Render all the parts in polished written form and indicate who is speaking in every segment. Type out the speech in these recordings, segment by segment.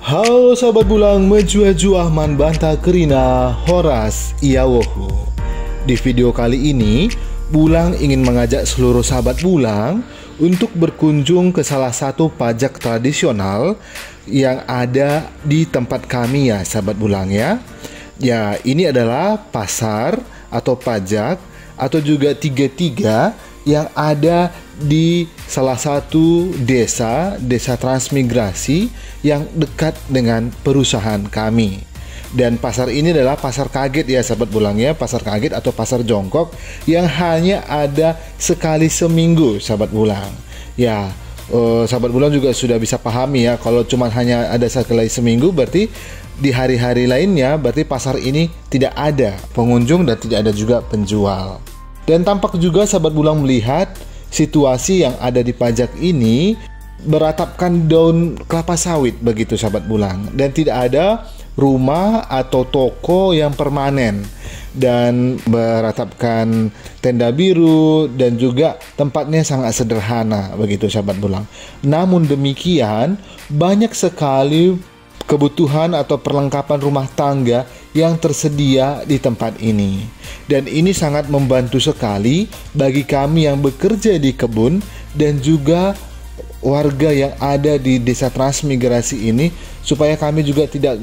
Speaker 1: Halo sahabat Bulang, menjuah-juah man bantah kerina horas iyawohu. Di video kali ini, Bulang ingin mengajak seluruh sahabat Bulang untuk berkunjung ke salah satu pajak tradisional yang ada di tempat kami ya sahabat Bulang ya. Ya, ini adalah pasar atau pajak atau juga tiga-tiga yang ada di salah satu desa transmigrasi yang dekat dengan perusahaan kami. Dan pasar ini adalah pasar kaget ya sahabat Bulang ya, pasar kaget atau pasar jongkok yang hanya ada sekali seminggu sahabat Bulang. Ya, sahabat Bulang juga sudah bisa pahami ya, kalau cuma hanya ada sekali seminggu berarti di hari-hari lainnya berarti pasar ini tidak ada pengunjung dan tidak ada juga penjual. Dan tampak juga sahabat Bulang melihat situasi yang ada di pajak ini beratapkan daun kelapa sawit begitu sahabat Bulang, dan tidak ada rumah atau toko yang permanen, dan beratapkan tenda biru dan juga tempatnya sangat sederhana begitu sahabat Bulang. Namun demikian banyak sekali kebutuhan atau perlengkapan rumah tangga yang tersedia di tempat ini. Dan ini sangat membantu sekali bagi kami yang bekerja di kebun dan juga warga yang ada di desa transmigrasi ini, supaya kami juga tidak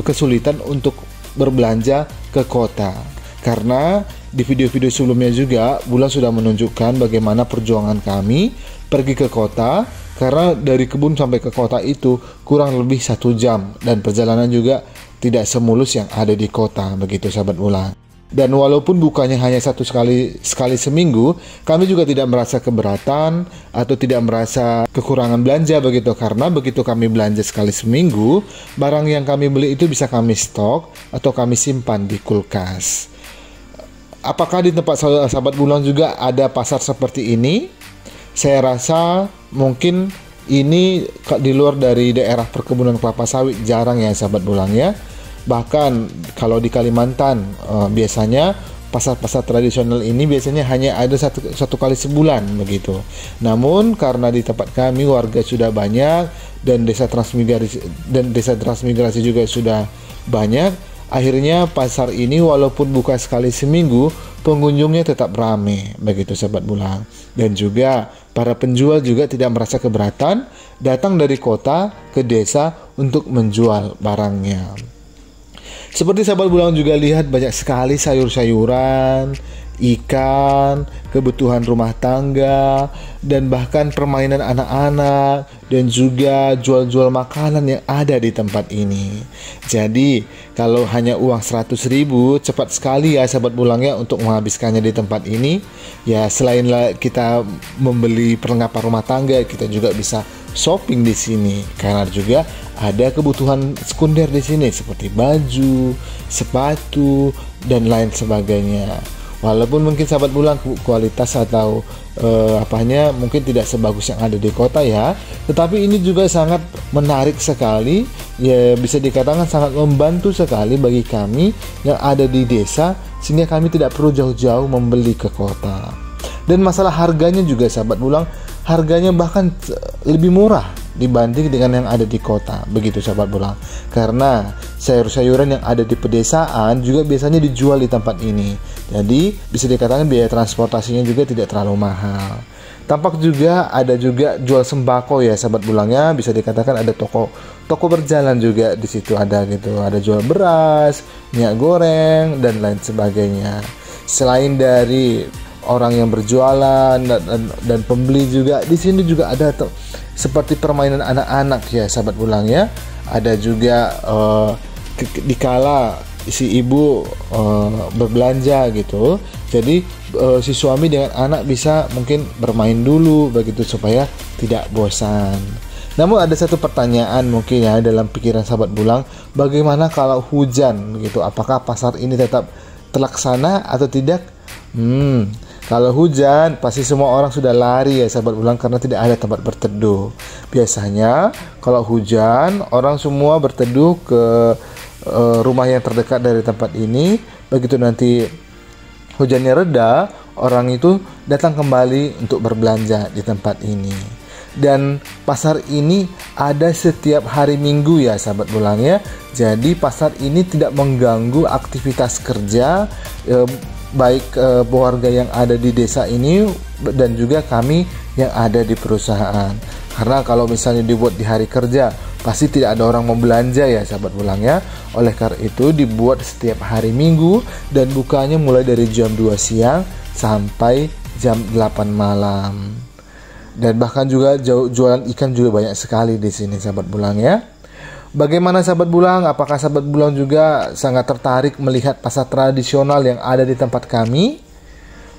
Speaker 1: kesulitan untuk berbelanja ke kota. Karena di video-video sebelumnya juga Bulang sudah menunjukkan bagaimana perjuangan kami pergi ke kota, karena dari kebun sampai ke kota itu kurang lebih 1 jam, dan perjalanan juga tidak semulus yang ada di kota begitu sahabat Bulang. Dan walaupun bukanya hanya sekali seminggu, kami juga tidak merasa keberatan atau tidak merasa kekurangan belanja begitu, karena begitu kami belanja sekali seminggu, barang yang kami beli itu bisa kami stok atau kami simpan di kulkas. Apakah di tempat sahabat Bulang juga ada pasar seperti ini? Saya rasa mungkin ini di luar dari daerah perkebunan kelapa sawit jarang ya sahabat Bulang ya. Bahkan kalau di Kalimantan biasanya pasar-pasar tradisional ini biasanya hanya ada satu kali sebulan begitu. Namun karena di tempat kami warga sudah banyak dan desa transmigrasi juga sudah banyak, akhirnya pasar ini walaupun buka sekali seminggu, pengunjungnya tetap ramai begitu sahabat Bulang. Dan juga para penjual juga tidak merasa keberatan datang dari kota ke desa untuk menjual barangnya. Seperti sahabat Bulang juga lihat banyak sekali sayur-sayuran, ikan, kebutuhan rumah tangga, dan bahkan permainan anak-anak, dan juga jual-jual makanan yang ada di tempat ini. Jadi kalau hanya uang 100.000 cepat sekali ya sahabat Bulang ya untuk menghabiskannya di tempat ini. Ya, selain kita membeli perlengkapan rumah tangga, kita juga bisa shopping di sini, karena juga ada kebutuhan sekunder di sini seperti baju, sepatu, dan lain sebagainya. Walaupun mungkin sahabat Bulang kualitas atau apanya mungkin tidak sebagus yang ada di kota ya, tetapi ini juga sangat menarik sekali ya, bisa dikatakan sangat membantu sekali bagi kami yang ada di desa, sehingga kami tidak perlu jauh-jauh membeli ke kota. Dan masalah harganya juga sahabat Bulang, harganya bahkan lebih murah dibanding dengan yang ada di kota begitu sahabat Bulang, karena sayur-sayuran yang ada di pedesaan juga biasanya dijual di tempat ini. Jadi bisa dikatakan biaya transportasinya juga tidak terlalu mahal. Tampak juga ada juga jual sembako ya sahabat Bulang ya, bisa dikatakan ada toko berjalan juga di situ ada gitu, ada jual beras, minyak goreng, dan lain sebagainya. Selain dari orang yang berjualan dan pembeli juga di sini juga ada seperti permainan anak-anak ya sahabat Bulang ya. Ada juga dikala si ibu berbelanja gitu, jadi si suami dengan anak bisa mungkin bermain dulu begitu supaya tidak bosan. Namun ada satu pertanyaan mungkin ya dalam pikiran sahabat Bulang, bagaimana kalau hujan gitu, apakah pasar ini tetap terlaksana atau tidak? Kalau hujan pasti semua orang sudah lari ya sahabat Bulang, karena tidak ada tempat berteduh. Biasanya kalau hujan orang semua berteduh ke rumah yang terdekat dari tempat ini. Begitu nanti hujannya reda, orang itu datang kembali untuk berbelanja di tempat ini. Dan pasar ini ada setiap hari Minggu ya sahabat bulang ya. Jadi pasar ini tidak mengganggu aktivitas kerja baik warga yang ada di desa ini dan juga kami yang ada di perusahaan. Karena kalau misalnya dibuat di hari kerja, pasti tidak ada orang mau belanja ya sahabat bulang ya. Oleh karena itu dibuat setiap hari Minggu dan bukanya mulai dari jam 2 siang sampai jam 8 malam. Dan bahkan juga jualan ikan juga banyak sekali di sini sahabat bulang ya. Bagaimana sahabat bulang? Apakah sahabat bulang juga sangat tertarik melihat pasar tradisional yang ada di tempat kami?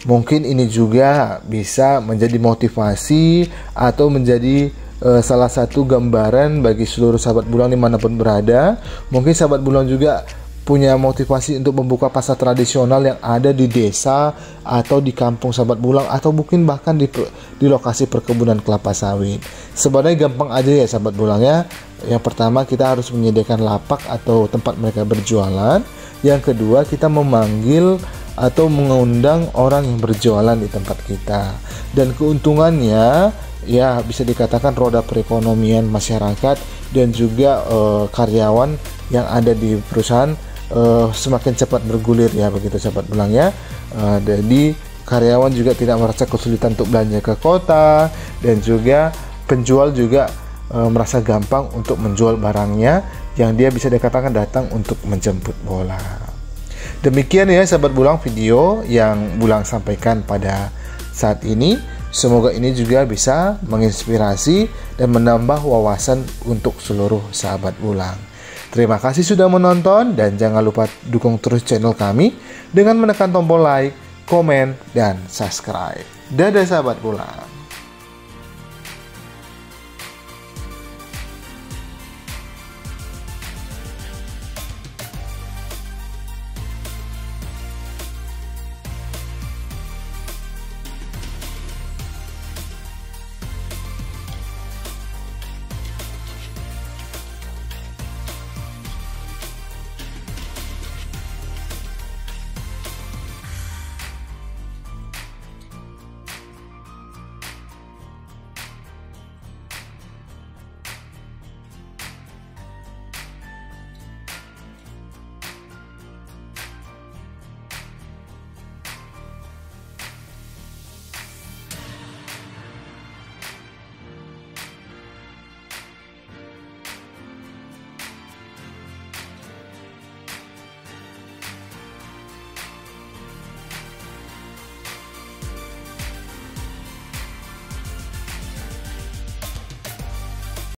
Speaker 1: Mungkin ini juga bisa menjadi motivasi atau menjadi salah satu gambaran bagi seluruh sahabat bulang dimanapun berada. Mungkin sahabat bulang juga punya motivasi untuk membuka pasar tradisional yang ada di desa atau di kampung sahabat bulang, atau mungkin bahkan di lokasi perkebunan kelapa sawit. Sebenarnya gampang aja ya sahabat bulang ya. Yang pertama, kita harus menyediakan lapak atau tempat mereka berjualan. Yang kedua, kita memanggil atau mengundang orang yang berjualan di tempat kita. Dan keuntungannya ya bisa dikatakan roda perekonomian masyarakat dan juga karyawan yang ada di perusahaan semakin cepat bergulir ya, begitu sahabat bulang ya. Jadi karyawan juga tidak merasa kesulitan untuk belanja ke kota, dan juga penjual juga merasa gampang untuk menjual barangnya yang dia bisa dikatakan datang untuk menjemput bola. Demikian ya sahabat bulang video yang bulang sampaikan pada saat ini. Semoga ini juga bisa menginspirasi dan menambah wawasan untuk seluruh sahabat bulang. Terima kasih sudah menonton, dan jangan lupa dukung terus channel kami dengan menekan tombol like, komen, dan subscribe. Dadah sahabat bulang.